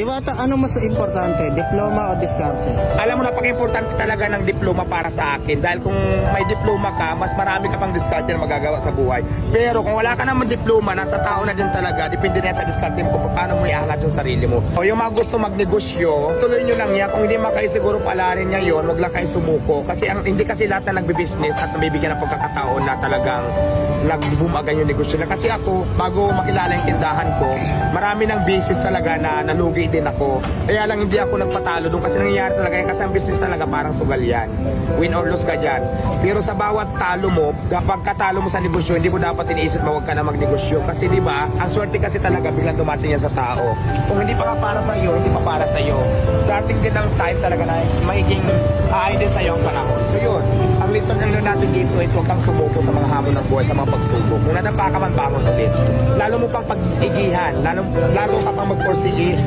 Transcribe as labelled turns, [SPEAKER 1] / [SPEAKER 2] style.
[SPEAKER 1] Diwata, ano mas importante, diploma o diskarte?
[SPEAKER 2] Alam mo, napaka-importante talaga ng diploma para sa akin. Dahil kung may diploma ka, mas marami ka pang diskarte na magagawa sa buhay. Pero kung wala ka naman diploma, nasa tao na din talaga, depende na yan sa diskarte mo kung paano mo iangat yung sarili mo. O yung mga gusto magnegosyo, tuloy nyo lang yan. Kung hindi man kayo siguro palarin niya yun, wag lang kayo sumuko. Kasi hindi kasi lahat na nagbe-business at nabibigyan ng pagkakataon na talagang nag-boom agad yung negosyo na. Kasi ako, bago makilala yung tindahan ko, marami ng business talaga na nalugi din ako. Kaya lang hindi ako nagpatalo doon kasi nangyayari talaga yan. Kasi ang business talaga parang sugal yan. Win or lose ka dyan. Pero sa bawat talo mo, kapag katalo mo sa negosyo, hindi mo dapat iniisip na huwag ka na magnegosyo. Kasi di ba, ang swerte kasi talaga biglang dumating yan sa tao. Kung hindi pa para sa iyo, hindi pa para sa iyo. Starting din ng time talaga na magiging aayon din sa iyo ang panahon. So yun, ang lesson lang natin dito is huwag kang sumuko sa mga hamon ng buhay, sa mga pagsubok. Kung nadapa ka man, bangon ulit. Lalo mo pang pag-igihan, lalo ka pang magporsige